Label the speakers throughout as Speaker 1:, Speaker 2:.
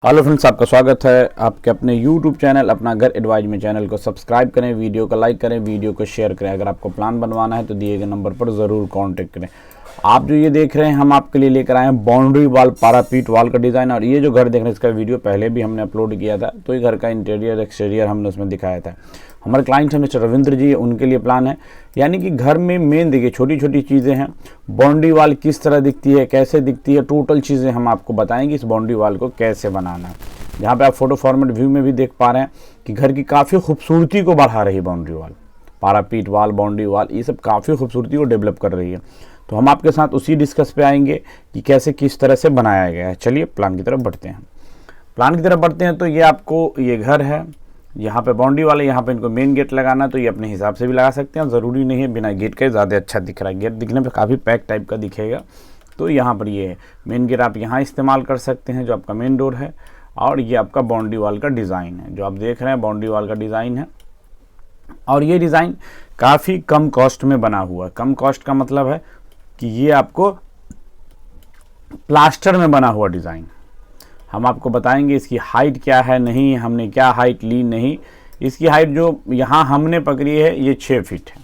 Speaker 1: Hello friends, आपका स्वागत है आपके अपने YouTube चैनल अपना घर एडवाइज में। चैनल को सब्सक्राइब करें, वीडियो को लाइक करें, वीडियो को शेयर करें। अगर आपको प्लान बनवाना है तो दिए गए नंबर पर ज़रूर कांटेक्ट करें। आप जो ये देख रहे हैं, हम आपके लिए लेकर आए हैं बाउंड्री वॉल, पारापीट वॉल का डिज़ाइन। और ये जो घर देख रहे हैं, इसका वीडियो पहले भी हमने अपलोड किया था, तो ये घर का इंटीरियर एक्सटीरियर हमने उसमें दिखाया था। हमारे क्लाइंट हैं मिस्टर रविंद्र जी, उनके लिए प्लान है। यानी कि घर में मेन देखिए छोटी छोटी चीज़ें हैं। बाउंड्री वॉल किस तरह दिखती है, कैसे दिखती है, टोटल चीज़ें हम आपको बताएंगे इस बाउंड्री वॉल को कैसे बनाना है। जहाँ पे आप फोटो फॉर्मेट व्यू में भी देख पा रहे हैं कि घर की काफ़ी खूबसूरती को बढ़ा रही है boundary wall, parapet wall, boundary wall, ये सब काफ़ी खूबसूरती को डेवलप कर रही है। तो हम आपके साथ उसी डिस्कस पे आएंगे कि कैसे किस तरह से बनाया गया है। चलिए प्लान की तरफ बढ़ते हैं। तो ये आपको ये घर है, यहाँ पे बाउंड्री वाले, यहाँ पे इनको मेन गेट लगाना, तो ये अपने हिसाब से भी लगा सकते हैं। ज़रूरी नहीं है बिना गेट के, ज़्यादा अच्छा दिख रहा है। गेट दिखने पे काफ़ी पैक टाइप का दिखेगा, तो यहाँ पर ये है मेन गेट, आप यहाँ इस्तेमाल कर सकते हैं जो आपका मेन डोर है। और ये आपका बाउंड्री वॉल का डिज़ाइन है, जो आप देख रहे हैं बाउंड्री वॉल का डिज़ाइन है। और ये डिज़ाइन काफ़ी कम कॉस्ट में बना हुआ है। कम कॉस्ट का मतलब है कि ये आपको प्लास्टर में बना हुआ डिज़ाइन। हम आपको बताएंगे इसकी हाइट क्या है, नहीं हमने क्या हाइट ली, नहीं इसकी हाइट जो यहाँ हमने पकड़ी है ये 6 फीट है।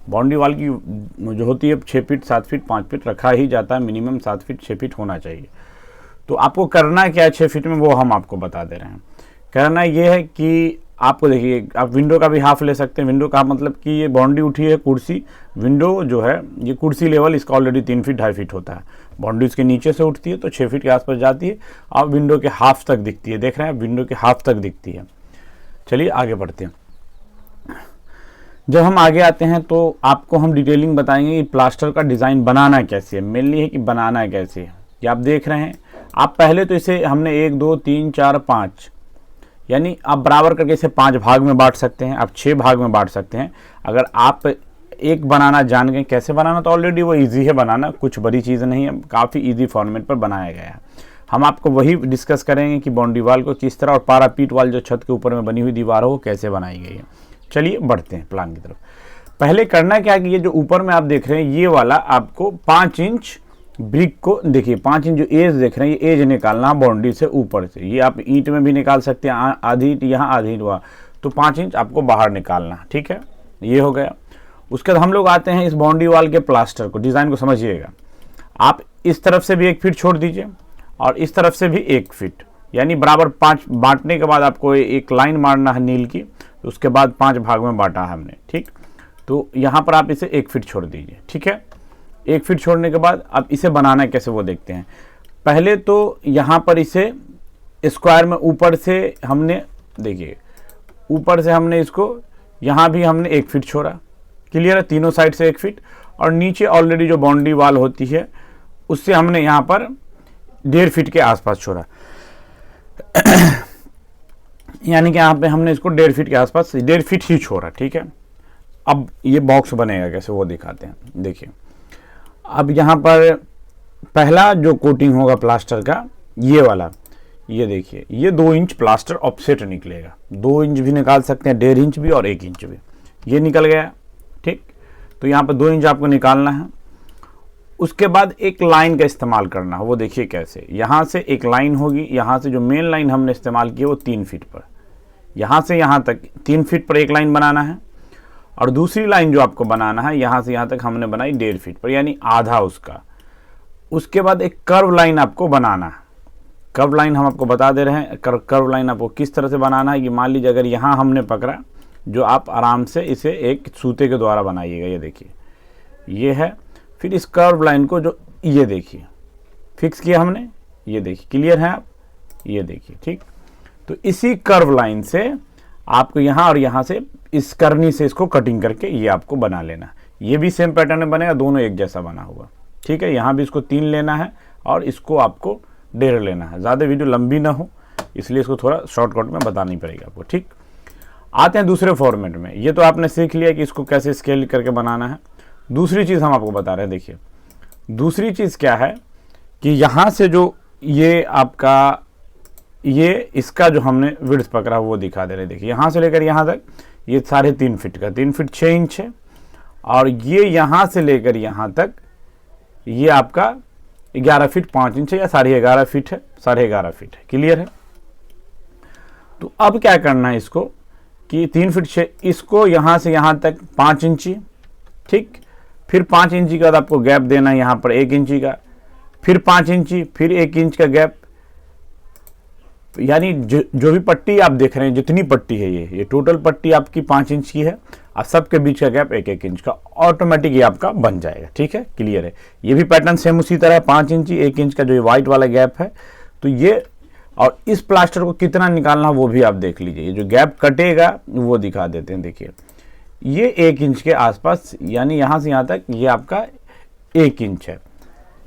Speaker 1: बाउंड्री वॉल की जो होती है 6 फीट, 7 फीट, 5 फीट रखा ही जाता है, मिनिमम 7 फीट 6 फीट होना चाहिए। तो आपको करना क्या है 6 फीट में, वो हम आपको बता दे रहे हैं। करना ये है कि आपको देखिए, आप विंडो का भी हाफ ले सकते हैं। विंडो का मतलब कि ये बाउंड्री उठी है, कुर्सी विंडो जो है ये कुर्सी लेवल इसका ऑलरेडी 3 फीट 2.5 फीट होता है। बाउंड्री इसके नीचे से उठती है तो 6 फीट के आसपास जाती है और विंडो के हाफ तक दिखती है। देख रहे हैं, विंडो के हाफ तक दिखती है। चलिए आगे बढ़ते हैं। जब हम आगे आते हैं तो आपको हम डिटेलिंग बताएंगे कि प्लास्टर का डिज़ाइन बनाना कैसे है। मेनली है कि बनाना कैसे है, ये आप देख रहे हैं। आप पहले तो इसे हमने 1 2 3 4 5 यानी आप बराबर करके इसे 5 भाग में बांट सकते हैं, आप 6 भाग में बांट सकते हैं। अगर आप एक बनाना जान गए कैसे बनाना, तो ऑलरेडी वो इजी है बनाना, कुछ बड़ी चीज़ नहीं है, काफ़ी इजी फॉर्मेट पर बनाया गया है। हम आपको वही डिस्कस करेंगे कि बाउंड्री वॉल को किस तरह, और पारापीट वॉल जो छत के ऊपर में बनी हुई दीवार हो वो कैसे बनाई गई है। चलिए बढ़ते हैं प्लान की तरफ। पहले करना क्या है कि ये जो ऊपर में आप देख रहे हैं ये वाला आपको 5 इंच ब्रिक को देखिए, 5 इंच जो एज देख रहे हैं ये एज निकालना बाउंड्री से ऊपर से। ये आप ईंट में भी निकाल सकते हैं, आधी ईंट यहाँ आधी ईंट वहाँ, तो 5 इंच आपको बाहर निकालना। ठीक है, ये हो गया। उसके बाद हम लोग आते हैं इस बाउंड्री वॉल के प्लास्टर को, डिज़ाइन को समझिएगा। आप इस तरफ से भी 1 फीट छोड़ दीजिए और इस तरफ से भी 1 फीट, यानी बराबर 5 बांटने के बाद आपको एक लाइन मारना है नील की। तो उसके बाद 5 भाग में बांटा है हमने। ठीक, तो यहाँ पर आप इसे 1 फीट छोड़ दीजिए। ठीक है, 1 फीट छोड़ने के बाद अब इसे बनाना कैसे वो देखते हैं। पहले तो यहाँ पर इसे स्क्वायर में ऊपर से हमने देखिए, ऊपर से हमने इसको यहाँ भी हमने 1 फीट छोड़ा। क्लियर है, तीनों साइड से 1 फीट। और नीचे ऑलरेडी जो बाउंड्री वॉल होती है उससे हमने यहाँ पर 1.5 फीट के आसपास छोड़ा। यानी कि यहाँ पे हमने इसको 1.5 फीट के आसपास 1.5 फीट ही छोड़ा। ठीक है, अब ये बॉक्स बनेगा कैसे वो दिखाते हैं। देखिए, अब यहाँ पर पहला जो कोटिंग होगा प्लास्टर का, ये वाला, ये देखिए, ये 2 इंच प्लास्टर ऑफसेट निकलेगा। 2 इंच भी निकाल सकते हैं, 1.5 इंच भी और 1 इंच भी। ये निकल गया। ठीक, तो यहाँ पर 2 इंच आपको निकालना है। उसके बाद एक लाइन का इस्तेमाल करना है, वो देखिए कैसे। यहाँ से एक लाइन होगी, यहाँ से जो मेन लाइन हमने इस्तेमाल की है वो 3 फीट पर, यहाँ से यहाँ तक 3 फीट पर एक लाइन बनाना है। और दूसरी लाइन जो आपको बनाना है यहाँ से यहाँ तक हमने बनाई 1.5 फीट पर, यानी आधा उसका। उसके बाद एक कर्व लाइन आपको बनाना है। कर्व लाइन हम आपको बता दे रहे हैं, कर्व लाइन आपको किस तरह से बनाना है। कि मान लीजिए अगर यहाँ हमने पकड़ा, जो आप आराम से इसे एक सूते के द्वारा बनाइएगा। ये देखिए, ये है। फिर इस कर्व लाइन को जो ये देखिए फिक्स किया हमने, ये देखिए, क्लियर है आप, ये देखिए। ठीक, तो इसी कर्व लाइन से आपको यहाँ और यहाँ से इस करनी से इसको कटिंग करके ये आपको बना लेना। ये भी सेम पैटर्न में बनेगा, दोनों एक जैसा बना हुआ। ठीक है, यहाँ भी इसको 3 लेना है और इसको आपको 1.5 लेना है। ज़्यादा वीडियो लंबी ना हो इसलिए इसको थोड़ा शॉर्टकट में बतानी पड़ेगी आपको। ठीक, आते हैं दूसरे फॉर्मेट में। ये तो आपने सीख लिया कि इसको कैसे स्केल करके बनाना है। दूसरी चीज़ हम आपको बता रहे हैं। देखिए, दूसरी चीज़ क्या है कि यहाँ से जो ये आपका ये इसका जो हमने विड्थ पकड़ा वो दिखा दे रहे। देखिए, यहाँ से लेकर यहाँ तक ये 3.5 फीट का, 3 फीट 6 इंच है। और ये यहाँ से लेकर यहाँ तक ये आपका 11 फीट 5 इंच है, या 11.5 फीट है, 11.5 फीट है। क्लियर है, तो अब क्या करना है इसको कि 3 फीट से इसको यहाँ से यहाँ तक 5 इंची, ठीक, फिर 5 इंची का आपको गैप देना है यहाँ पर 1 इंची का, फिर 5 इंची, फिर 1 इंच का गैप। यानी जो भी पट्टी आप देख रहे हैं, जितनी पट्टी है ये टोटल पट्टी आपकी 5 इंच की है और सबके बीच का गैप 1-1 इंच का ऑटोमेटिक ये आपका बन जाएगा। ठीक है, क्लियर है। ये भी पैटर्न सेम उसी तरह है, 5 इंची 1 इंच का जो ये वाइट वाला गैप है। तो ये और इस प्लास्टर को कितना निकालना वो भी आप देख लीजिए। ये जो गैप कटेगा वो दिखा देते हैं। देखिए ये 1 इंच के आसपास, यानी यहाँ से यहाँ तक ये आपका 1 इंच है,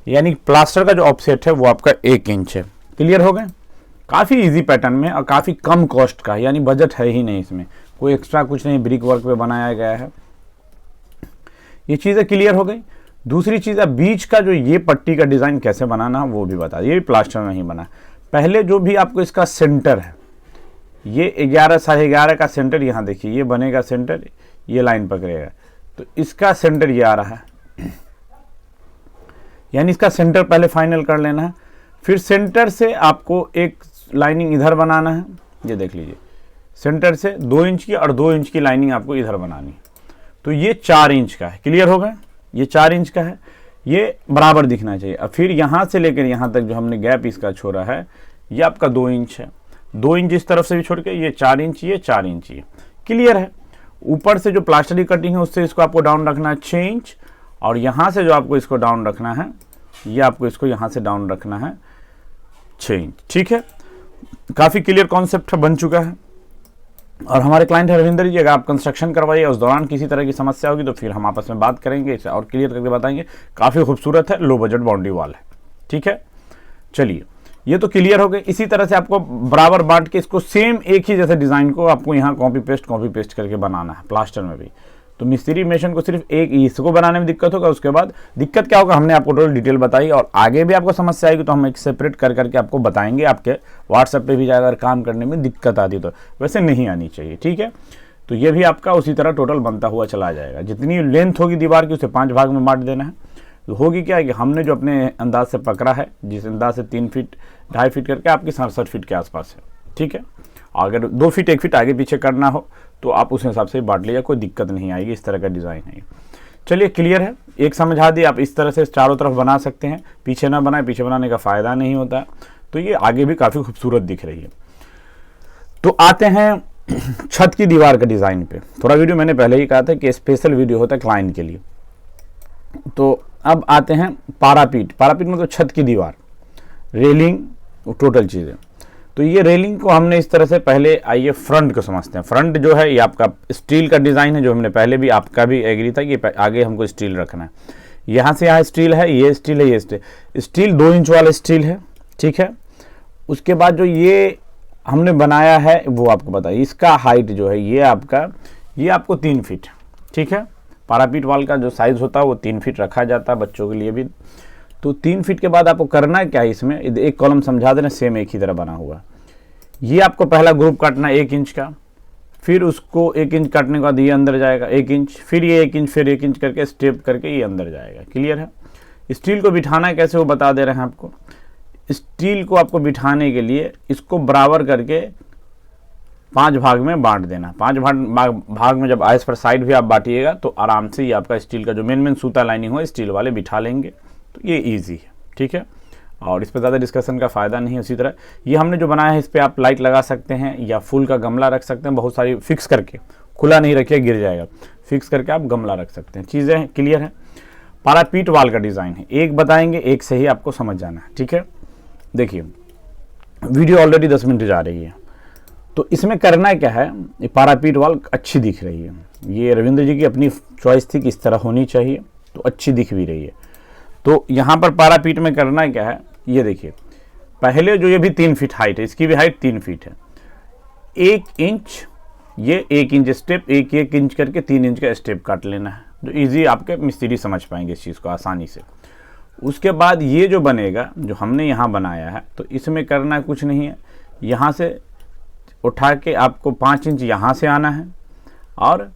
Speaker 1: यानी प्लास्टर का जो ऑफसेट है वो आपका 1 इंच है। क्लियर हो गए। काफ़ी इजी पैटर्न में और काफ़ी कम कॉस्ट का, यानी बजट है ही नहीं इसमें, कोई एक्स्ट्रा कुछ नहीं, ब्रिक वर्क पे बनाया गया है। ये चीज़ें क्लियर हो गई। दूसरी चीज़ है बीच का जो ये पट्टी का डिज़ाइन कैसे बनाना वो भी बता, ये भी प्लास्टर में ही बना। पहले जो भी आपको इसका सेंटर है, ये 11 साढ़े 11 का सेंटर, यहाँ देखिए ये बनेगा सेंटर, ये लाइन पकड़ेगा, तो इसका सेंटर ये आ रहा है, यानी इसका सेंटर पहले फाइनल कर लेना है। फिर सेंटर से आपको एक लाइनिंग इधर बनाना है, ये देख लीजिए, सेंटर से 2 इंच की और 2 इंच की लाइनिंग आपको इधर बनानी है। तो ये 4 इंच का है। क्लियर हो गए, ये 4 इंच का है, ये बराबर दिखना चाहिए। अब फिर यहाँ से लेकर यहाँ तक जो हमने गैप इसका छोड़ा है ये आपका 2 इंच है, 2 इंच इस तरफ से भी छोड़ के ये 4 इंच, ये 4 इंच ये। क्लियर है। ऊपर से जो प्लास्टर की कटिंग है उससे इसको आपको डाउन रखना है 6 इंच, और यहाँ से जो आपको इसको डाउन रखना है ये आपको इसको यहाँ से डाउन रखना है 6 इंच। ठीक है, काफ़ी क्लियर कॉन्सेप्ट बन चुका है। और हमारे क्लाइंट है रविंदर जी। अगर आप कंस्ट्रक्शन करवाइए उस दौरान किसी तरह की समस्या होगी तो फिर हम आपस में बात करेंगे इसे और क्लियर करके बताएंगे। काफ़ी खूबसूरत है, लो बजट बाउंड्री वॉल है। ठीक है, चलिए ये तो क्लियर हो गए। इसी तरह से आपको बराबर बांट के इसको सेम एक ही जैसे डिज़ाइन को आपको यहाँ कॉपी पेस्ट करके बनाना है प्लास्टर में भी। तो मिस्त्री मेशन को सिर्फ एक इसको बनाने में दिक्कत होगा, उसके बाद दिक्कत क्या होगा हमने आपको टोटल डिटेल बताई, और आगे भी आपको समस्या आएगी तो हम एक सेपरेट कर करके आपको बताएंगे। आपके व्हाट्सएप पे भी अगर काम करने में दिक्कत आती तो वैसे नहीं आनी चाहिए। ठीक है, तो ये भी आपका उसी तरह टोटल बनता हुआ चला जाएगा। जितनी लेंथ होगी दीवार की उसे 5 भाग में बांट देना है। तो होगी क्या है कि हमने जो अपने अंदाज से पकड़ा है, जिस अंदाज से 3 फीट 2.5 फीट करके आपकी 67 फीट के आसपास है। ठीक है, अगर 2 फीट 1 फीट आगे पीछे करना हो तो आप उस हिसाब से बांट लीजिए, कोई दिक्कत नहीं आएगी। इस तरह का डिज़ाइन है। चलिए क्लियर है, एक समझा दिए। आप इस तरह से चारों तरफ बना सकते हैं, पीछे ना बनाए, पीछे बनाने का फ़ायदा नहीं होता। तो ये आगे भी काफ़ी खूबसूरत दिख रही है। तो आते हैं छत की दीवार के डिज़ाइन पे। थोड़ा वीडियो मैंने पहले ही कहा था कि स्पेशल वीडियो होता है क्लाइंट के लिए। तो अब आते हैं पारापीट मतलब छत की दीवार, रेलिंग, टोटल चीज़ें। तो ये रेलिंग को हमने इस तरह से, पहले आइए फ्रंट को समझते हैं। फ्रंट जो है ये आपका स्टील का डिज़ाइन है, जो हमने पहले भी आपका भी एग्री था कि आगे हमको स्टील रखना है। यहाँ से यहाँ स्टील है, ये स्टील है, ये स्टील 2 इंच वाला स्टील है। ठीक है, उसके बाद जो ये हमने बनाया है वो आपको बताइए, इसका हाइट जो है ये आपको 3 फीट। ठीक है, पारापीट वाल का जो साइज़ होता है वो 3 फीट रखा जाता है बच्चों के लिए भी। तो 3 फीट के बाद आपको करना है क्या है, इसमें एक कॉलम समझा देना, सेम एक ही तरह बना हुआ। ये आपको पहला ग्रुप काटना है 1 इंच का, फिर उसको 1 इंच काटने के बाद ये अंदर जाएगा 1 इंच, फिर ये 1 इंच, फिर 1 इंच करके स्टेप करके ये अंदर जाएगा। क्लियर है। स्टील को बिठाना है कैसे वो बता दे रहे हैं आपको। स्टील को आपको बिठाने के लिए इसको बराबर करके 5 भाग में बांट देना। 5 भाग में जब आइस पर साइड भी आप बांटिएगा तो आराम से ये आपका स्टील का जो मेन सूता लाइनिंग हो स्टील वाले बिठा लेंगे। तो ये ईजी है। ठीक है, और इस पर ज़्यादा डिस्कशन का फ़ायदा नहीं है। उसी तरह ये हमने जो बनाया है इस पर आप लाइट लगा सकते हैं या फूल का गमला रख सकते हैं, बहुत सारी फिक्स करके, खुला नहीं रखिए गिर जाएगा, फिक्स करके आप गमला रख सकते हैं। चीज़ें क्लियर है। पारापीट वाल का डिज़ाइन है, एक बताएंगे, एक से ही आपको समझ जाना है। ठीक है, देखिए वीडियो ऑलरेडी 10 मिनट जा रही है। तो इसमें करना क्या है, ये पारापीट वाल अच्छी दिख रही है, ये रविंद्र जी की अपनी चॉइस थी कि इस तरह होनी चाहिए, तो अच्छी दिख भी रही है। तो यहाँ पर पारापीट में करना क्या है, ये देखिए पहले जो ये भी 3 फीट हाइट है, इसकी भी हाइट 3 फीट है। 1 इंच, ये 1 इंच स्टेप, 1 इंच करके 3 इंच का स्टेप काट लेना है, जो इजी आपके मिस्त्री समझ पाएंगे इस चीज़ को आसानी से। उसके बाद ये जो बनेगा, जो हमने यहाँ बनाया है, तो इसमें करना कुछ नहीं है, यहाँ से उठा के आपको 5 इंच यहाँ से आना है और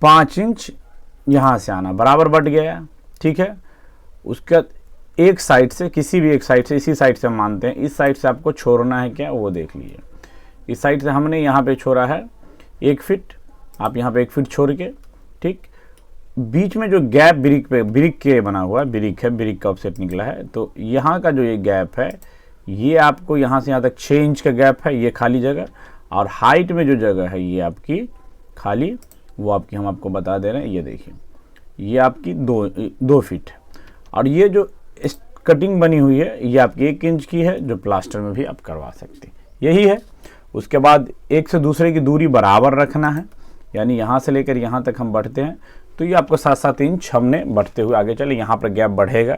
Speaker 1: 5 इंच यहाँ से आना, बराबर बट गया। ठीक है, उसका एक साइड से, किसी भी एक साइड से, इसी साइड से हम मानते हैं, इस साइड से आपको छोड़ना है क्या वो देख लीजिए। इस साइड से हमने यहाँ पे छोड़ा है 1 फीट, आप यहाँ पे 1 फीट छोड़ के, ठीक, बीच में जो गैप ब्रिक के बना हुआ है, ब्रिक का ऑफसेट निकला है, तो यहाँ का जो ये गैप है, ये आपको यहाँ से यहाँ तक 6 इंच का गैप है, ये खाली जगह, और हाइट में जो जगह है ये आपकी खाली, वो आपकी हम आपको बता दे रहे हैं, ये देखिए ये आपकी 2 फीट है। और ये जो कटिंग बनी हुई है ये आपकी 1 इंच की है, जो प्लास्टर में भी आप करवा सकते हैं, यही है। उसके बाद एक से दूसरे की दूरी बराबर रखना है, यानी यहाँ से लेकर यहाँ तक हम बढ़ते हैं तो ये आपको 7-7 इंच हमने बढ़ते हुए आगे चले, यहाँ पर गैप बढ़ेगा,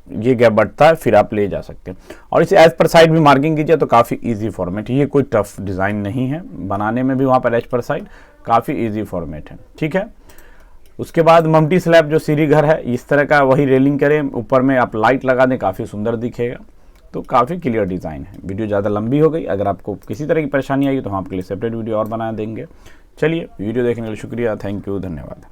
Speaker 1: ये गैप बढ़ता है, फिर आप ले जा सकते हैं। और इसे एज पर साइड भी मार्किंग कीजिए तो काफ़ी इजी फॉर्मेट है, ये कोई टफ डिज़ाइन नहीं है, बनाने में भी वहाँ पर एज पर साइड काफ़ी इजी फॉर्मेट है, ठीक है। उसके बाद मम्टी स्लैब जो सीढ़ी घर है, इस तरह का वही रेलिंग करें, ऊपर में आप लाइट लगा दें, काफ़ी सुंदर दिखेगा, तो काफ़ी क्लियर डिज़ाइन है। वीडियो ज़्यादा लंबी हो गई, अगर आपको किसी तरह की परेशानी आई तो हम आपके लिए सेपरेट वीडियो और बना देंगे। चलिए, वीडियो देखने के लिए शुक्रिया, थैंक यू, धन्यवाद।